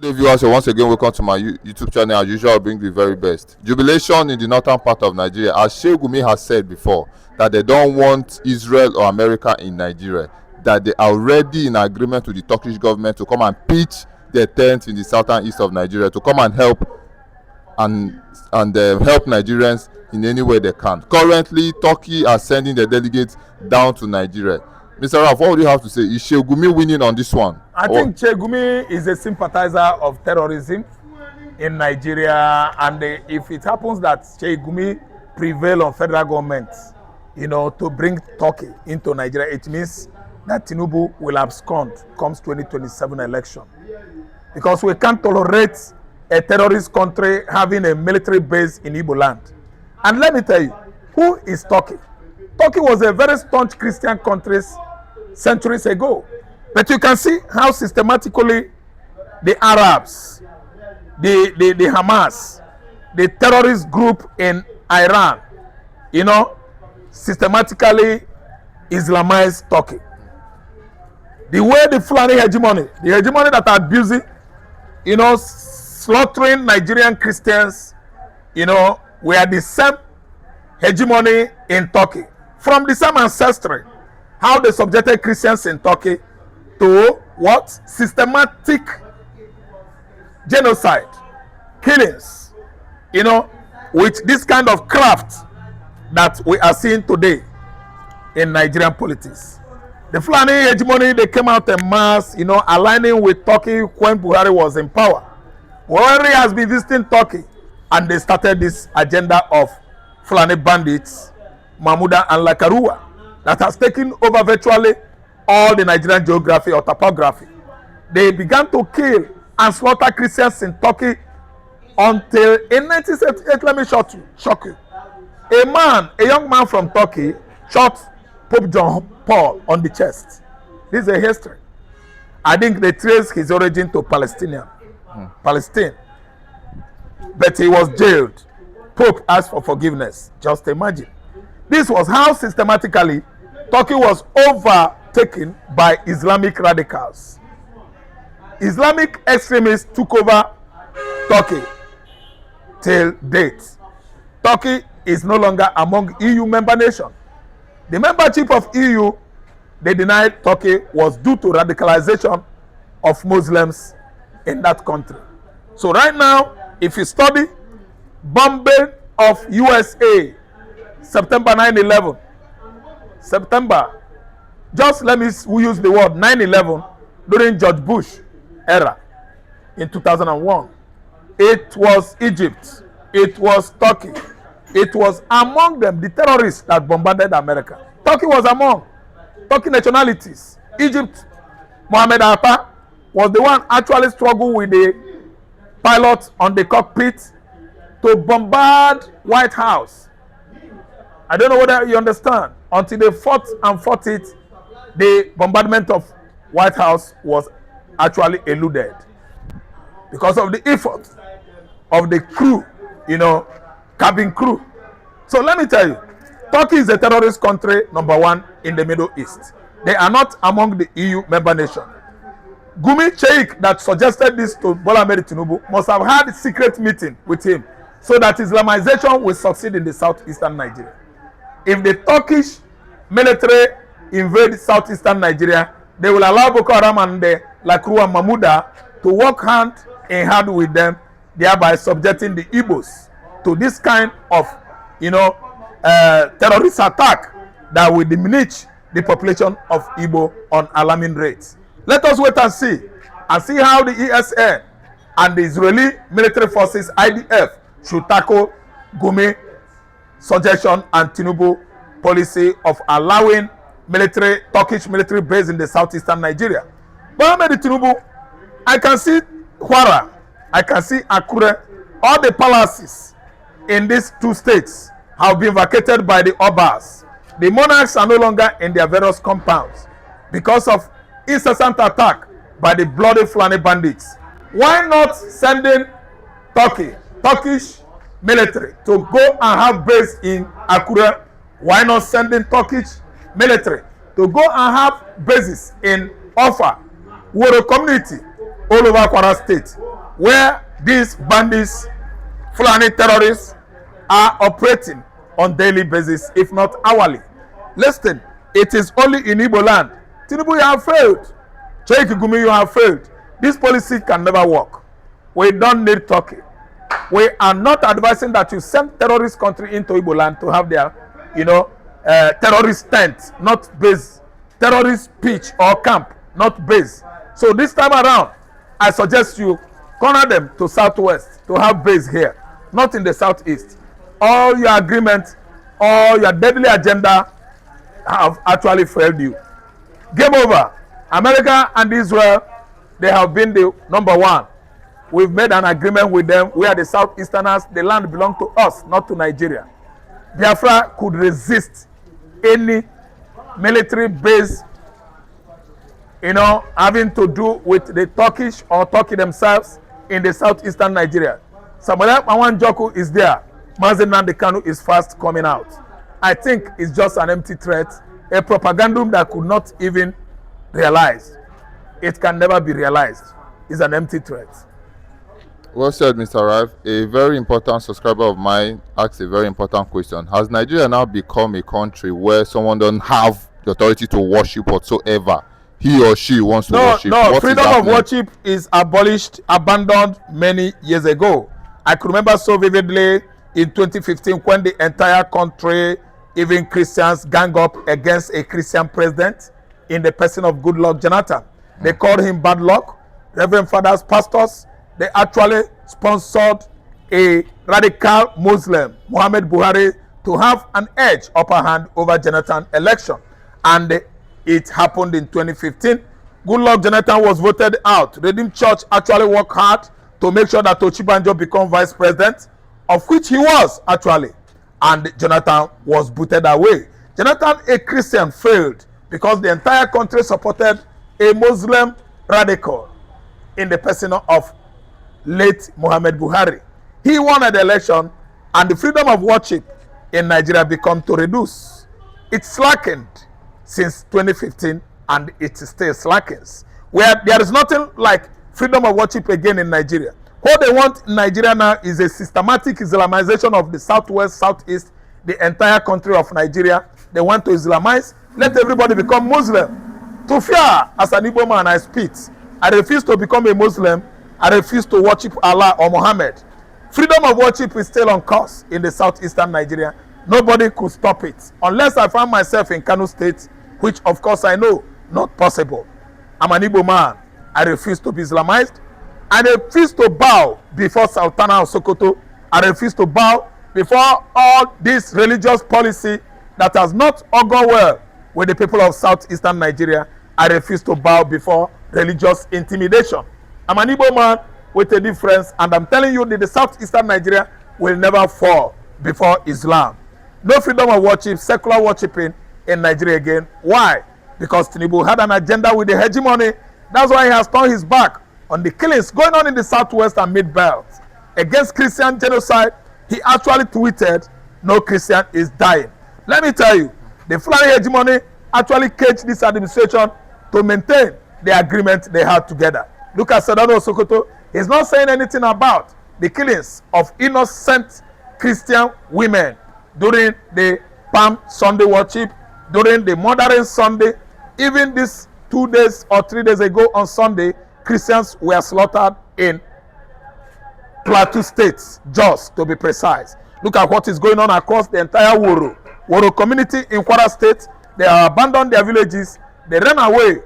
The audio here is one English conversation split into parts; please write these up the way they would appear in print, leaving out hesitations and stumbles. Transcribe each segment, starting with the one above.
Good day, viewers. So once again, welcome to my YouTube channel. As usual, I bring the very best. Jubilation in the northern part of Nigeria. As Sheikh Gumi has said before, that they don't want Israel or America in Nigeria. That they are already in agreement with the Turkish government to come and pitch their tent in the southern east of Nigeria to come and help help Nigerians in any way they can. Currently, Turkey are sending their delegates down to Nigeria. Mr. Raf, what would you have to say? Is Sheikh Gumi winning on this one? I think Sheikh Gumi is a sympathizer of terrorism in Nigeria, and if it happens that Sheikh Gumi prevail on federal government, to bring Turkey into Nigeria, it means that Tinubu will abscond comes 2027 election. Because we can't tolerate a terrorist country having a military base in Igbo land. And let me tell you, who is Turkey? Turkey was a very staunch Christian country centuries ago. But you can see how systematically the Arabs, the Hamas, the terrorist group in Iran, systematically Islamized Turkey. The way the Fulani hegemony, the hegemony that are abusing, slaughtering Nigerian Christians, were the same hegemony in Turkey. From the same ancestry, how they subjected Christians in Turkey to what? Systematic genocide, killings, with this kind of craft that we are seeing today in Nigerian politics. The Fulani hegemony, they came out en mass, aligning with Turkey when Buhari was in power. Buhari has been visiting Turkey, and they started this agenda of Fulani bandits, Mahmuda and Lakarua, that has taken over virtually all the Nigerian geography or topography. They began to kill and slaughter Christians in Turkey until in 1978, let me shock you. A young man from Turkey shot Pope John Paul on the chest. This is a history. I think they trace his origin to Palestine. But he was jailed. Pope asked for forgiveness. Just imagine. This was how systematically Turkey was overtaken by Islamic radicals. Islamic extremists took over Turkey till date. Turkey is no longer among EU member nations. The membership of EU, they denied Turkey, was due to radicalization of Muslims in that country. So right now, if you study bombing of USA, September 9/11, September, just let me use the word 9/11 during George Bush era in 2001. It was Egypt, it was Turkey, it was among them the terrorists that bombarded America. Turkey was among Turkey nationalities. Egypt, Mohammed Atta was the one actually struggled with the pilot on the cockpit to bombard White House. I don't know whether you understand. Until they fought it, the bombardment of White House was actually eluded because of the effort of the crew, cabin crew. So let me tell you, Turkey is a terrorist country, number one, in the Middle East. They are not among the EU member nations. Gumi Sheikh that suggested this to Bola Ahmed Tinubu must have had a secret meeting with him so that Islamization will succeed in the southeastern Nigeria. If the Turkish military invade southeastern Nigeria, they will allow Boko Haram and the Lakrua Mahmuda to work hand in hand with them, thereby subjecting the Igbo'S to this kind of, terrorist attack that will diminish the population of Igbo on alarming rates. Let us wait and see how the ESN and the Israeli military forces, IDF, should tackle Gumi suggestion and Tinubu policy of allowing Turkish military base in the southeastern Nigeria. But Ahmed Tinubu, I can see Kwara, I can see Akure, all the palaces in these two states have been vacated by the Obas. The monarchs are no longer in their various compounds because of incessant attack by the bloody Fulani bandits. Why not sending Turkish military to go and have base in Akure? Why not sending Turkish military to go and have bases in Offa, Woro community, all over Kwara State? where these bandits, Fulani terrorists, are operating on daily basis, if not hourly. Listen, it is only in Igbo land. Tinubu, you have failed. Sheikh Gumi, you have failed. This policy can never work. We don't need Turkey. We are not advising that you send terrorist country into Igbo land to have their, terrorist tent, not base. Terrorist pitch or camp, not base. So this time around, I suggest you corner them to southwest to have base here, not in the southeast. All your agreement, all your deadly agenda have actually failed you. Game over. America and Israel, they have been the number one. We've made an agreement with them. We are the southeasterners. The land belongs to us, not to Nigeria. Biafra could resist any military base, having to do with the Turkish or Turkey themselves in the southeastern Nigeria. Samuel Mawanjoku is there. Mazen Nandekanu is fast coming out. I think it's just an empty threat, a propagandum that could not even realize. It can never be realized. It's an empty threat. Well said, Mr. Rife. A very important subscriber of mine asked a very important question. Has Nigeria now become a country where someone doesn't have the authority to worship whatsoever he or she wants to worship? No, freedom of worship is abolished, abandoned many years ago. I could remember so vividly in 2015 when the entire country, even Christians, gang up against a Christian president in the person of Goodluck Jonathan. They called him bad luck. Reverend fathers, pastors, they actually sponsored a radical Muslim, Muhammad Buhari, to have an edge, upper hand over Jonathan election. And it happened in 2015. Goodluck Jonathan was voted out. Redeemed Church actually worked hard to make sure that Ochibanjo become vice president, of which he was actually. And Jonathan was booted away. Jonathan, a Christian, failed because the entire country supported a Muslim radical in the person of late Muhammad Buhari. He won the election, and the freedom of worship in Nigeria became to reduce. It slackened since 2015, and it still slackens. Where there is nothing like freedom of worship again in Nigeria. What they want in Nigeria now is a systematic Islamization of the southwest, southeast, the entire country of Nigeria. They want to Islamize. Let everybody become Muslim. To fear, as an Igbo man, I speak. I refuse to become a Muslim. I refuse to worship Allah or Muhammad. Freedom of worship is still on course in the southeastern Nigeria. Nobody could stop it. Unless I find myself in Kano State, which of course I know not possible. I'm an Igbo man. I refuse to be Islamized. I refuse to bow before Sultana of Sokoto. I refuse to bow before all this religious policy that has not gone well with the people of southeastern Nigeria. I refuse to bow before religious intimidation. I'm an Igbo man with a difference, and I'm telling you that the southeastern Nigeria will never fall before Islam. No freedom of worship, secular worshiping in Nigeria again. Why? Because Tinubu had an agenda with the hegemony. That's why he has turned his back on the killings going on in the southwest and mid-belt against Christian genocide. He actually tweeted, "No Christian is dying." Let me tell you, the Fulani hegemony actually caged this administration to maintain the agreement they had together. Look at Sedano Sokoto. He's not saying anything about the killings of innocent Christian women during the Palm Sunday worship, during the Modern Sunday. Even this 2 days or 3 days ago on Sunday, Christians were slaughtered in Plateau State, Jos to be precise. Look at what is going on across the entire Woro community in Kwara State. They have abandoned their villages. They ran away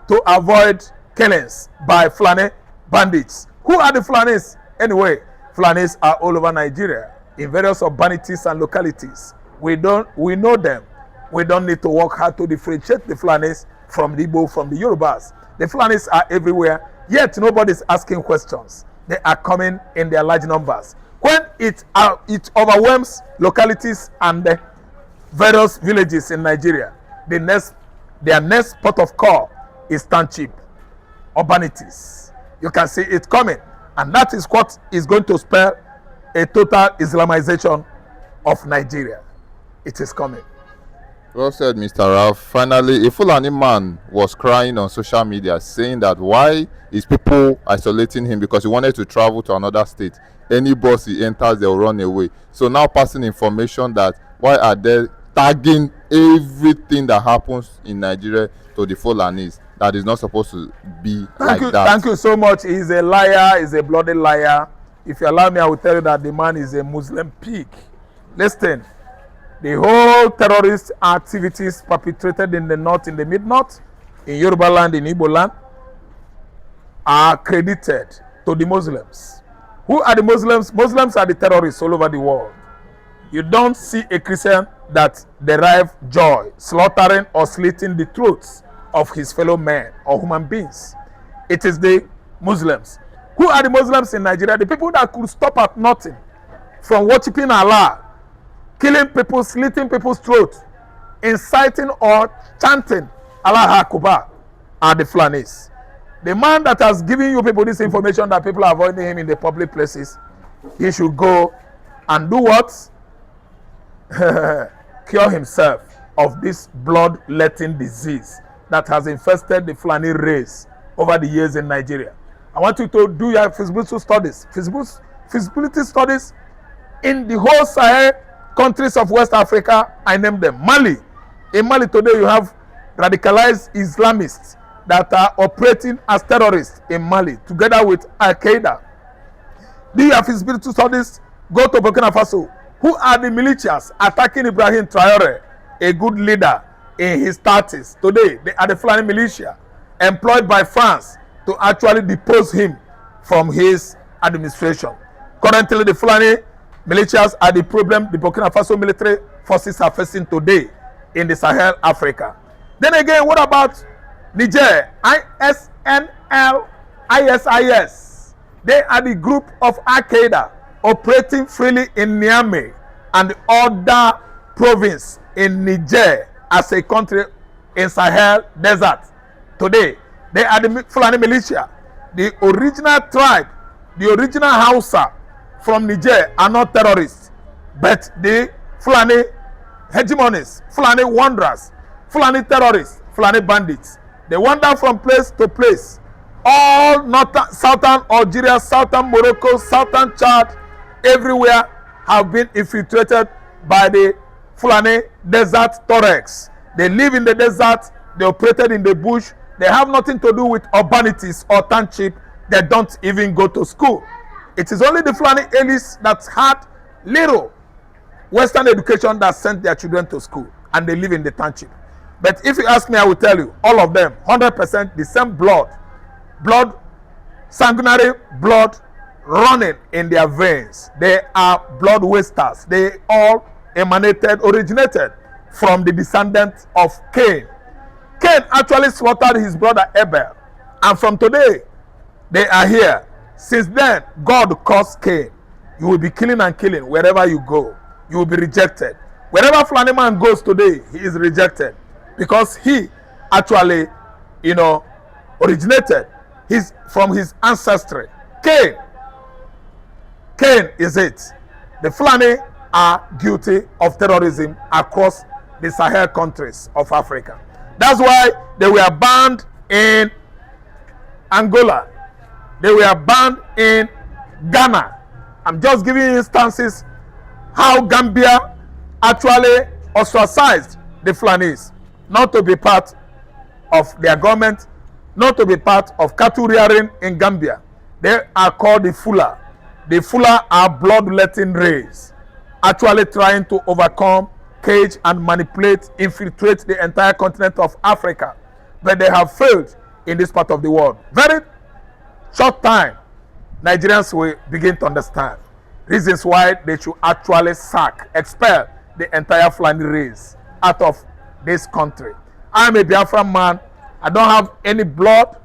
to avoid killings by Fulani bandits. Who are the Fulanis? Anyway, Fulanis are all over Nigeria in various urbanities and localities. We know them. We don't need to work hard to differentiate the Fulanis from the Igbo, from the Yorubas. The Fulanis are everywhere, yet nobody is asking questions. They are coming in their large numbers. When it overwhelms localities and the various villages in Nigeria, their next port of call is township, urbanities. You can see it coming, and that is what is going to spell a total Islamization of Nigeria. It is coming. Well said, Mr. Ralph. Finally, a Fulani man was crying on social media saying that why is people isolating him because he wanted to travel to another state. Any bus he enters, they'll run away. So now passing information that why are they tagging everything that happens in Nigeria to the Fulanis? That is not supposed to be like that. Thank you so much. He's a liar. He's a bloody liar. If you allow me, I will tell you that the man is a Muslim pig. Listen. The whole terrorist activities perpetrated in the north, in the mid-north, in Yoruba land, in Igbo land, are credited to the Muslims. Who are the Muslims? Muslims are the terrorists all over the world. You don't see a Christian that derive joy, slaughtering or slitting the throats of his fellow men or human beings. It is the Muslims. Who are the Muslims in Nigeria? The people that could stop at nothing from worshiping Allah, killing people, slitting people's throats, inciting or chanting Allah Akbar are the Fulanis. The man that has given you people this information that people are avoiding him in the public places, he should go and do what? Cure himself of this blood-letting disease that has infested the Fulani race over the years in Nigeria. I want you to do your feasibility studies in the whole Sahel countries of West Africa. I name them. Mali. In Mali today you have radicalized Islamists that are operating as terrorists in Mali together with Al-Qaeda. Do you have feasibility studies? Go to Burkina Faso. Who are the militias attacking Ibrahim Traore, a good leader in his 30s? Today they are the Fulani militia employed by France to actually depose him from his administration. Currently the Fulani militias are the problem the Burkina Faso military forces are facing today in the Sahel, Africa. Then again, what about Niger? ISNL, ISIS. They are the group of Al-Qaeda operating freely in Niamey and other province in Niger as a country in Sahel desert. Today, they are the Fulani militia. The original tribe, the original Hausa from Niger are not terrorists, but the Fulani hegemonies, Fulani wanderers, Fulani terrorists, Fulani bandits. They wander from place to place. All northern, southern Algeria, southern Morocco, southern Chad, everywhere have been infiltrated by the Fulani desert Tuaregs. They live in the desert, they operated in the bush, they have nothing to do with urbanities or township, they don't even go to school. It is only the Fulani elites that had little Western education that sent their children to school and they live in the township. But if you ask me, I will tell you, all of them, 100% the same blood, sanguinary blood running in their veins. They are blood wasters. They all originated from the descendants of Cain. Cain actually slaughtered his brother Abel. And from today, they are here. Since then, God caused Cain. You will be killing and killing wherever you go. You will be rejected. Wherever Fulani man goes today, he is rejected. Because he actually, originated from his ancestry. Cain is it. The Fulani are guilty of terrorism across the Sahel countries of Africa. That's why they were banned in Angola. They were banned in Ghana. I'm just giving you instances how Gambia actually ostracized the Fulanis, not to be part of their government, not to be part of cattle rearing in Gambia. They are called the Fula. The Fula are bloodletting race, actually trying to overcome, cage and manipulate, infiltrate the entire continent of Africa. But they have failed in this part of the world. Very short time, Nigerians will begin to understand reasons why they should actually expel the entire Fulani race out of this country. I am a Biafra man. I don't have any blood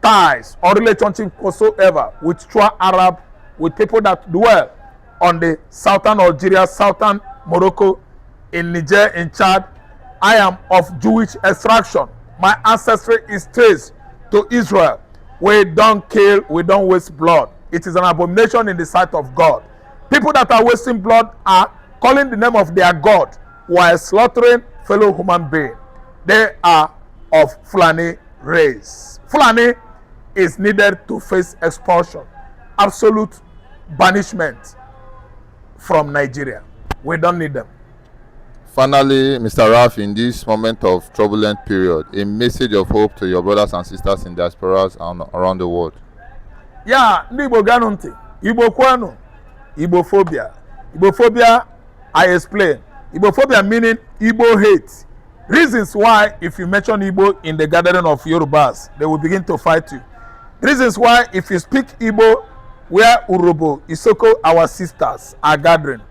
ties or relationship whatsoever with true Arab, with people that dwell on the southern Algeria, southern Morocco, in Niger, in Chad. I am of Jewish extraction. My ancestry is traced to Israel. We don't kill, we don't waste blood. It is an abomination in the sight of God. People that are wasting blood are calling the name of their God while slaughtering fellow human being. They are of Fulani race. Fulani is needed to face expulsion, absolute banishment from Nigeria. We don't need them. Finally, Mr. Raf, in this moment of turbulent period, a message of hope to your brothers and sisters in diasporas and around the world. Yeah, Igbo ganunti, Igbo kwanu, Igbophobia. Igbophobia, I explain. Igbophobia meaning Igbo hate. Reasons why if you mention Igbo in the gathering of Yorubas, they will begin to fight you. Reasons why if you speak Igbo where Urobo, Isoko, our sisters are gathering,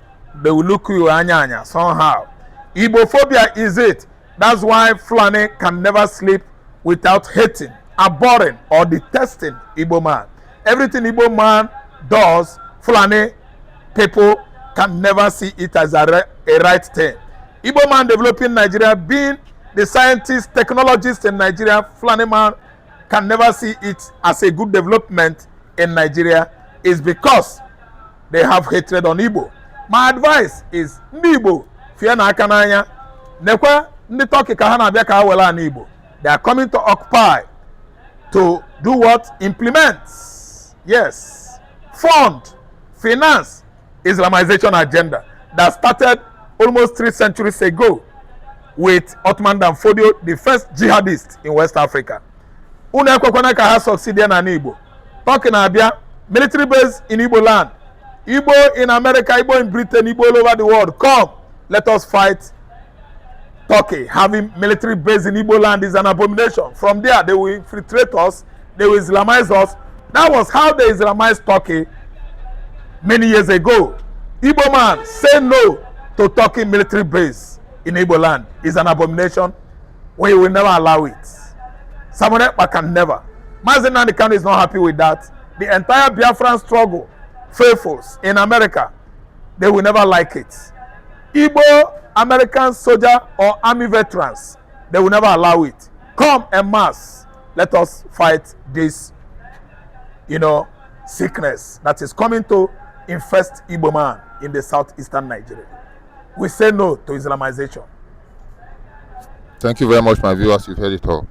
they will look you anya somehow. Igbophobia is it. That's why Fulani can never sleep without hating, abhorring, or detesting Igbo man. Everything Igbo man does, Fulani people can never see it as a right thing. Igbo man developing Nigeria, being the scientist, technologist in Nigeria, Fulani man can never see it as a good development in Nigeria, is because they have hatred on Igbo. My advice is, Igbo, fear na aka n'anya, nekwa ndị Turkey ka ha na-abịa ka ha wela na Igbo. They are coming to occupy, to do what? Implement, yes, fund, finance Islamization agenda that started almost 3 centuries ago with Ottoman Dan Fodio, the first jihadist in West Africa. Unu ekwekwana ka ha succeed na Igbo. Turkey na-abịa, military base in Igbo land, Igbo in America, Igbo in Britain, Igbo all over the world. Come, let us fight Turkey. Having military base in Igbo land is an abomination. From there, they will infiltrate us, they will Islamize us. That was how they Islamized Turkey many years ago. Igbo man, say no to Turkey military base in Igbo land. Is an abomination. We will never allow it. Samonekpa can never. Mazen Nnamdi Kanu is not happy with that. The entire Biafran struggle, faithfuls in America, they will never like it. Igbo American soldier or army veterans, they will never allow it. Come en masse, let us fight this, sickness that is coming to infest Igbo man in the southeastern Nigeria. We say no to Islamization. Thank you very much, my viewers. You've heard it all.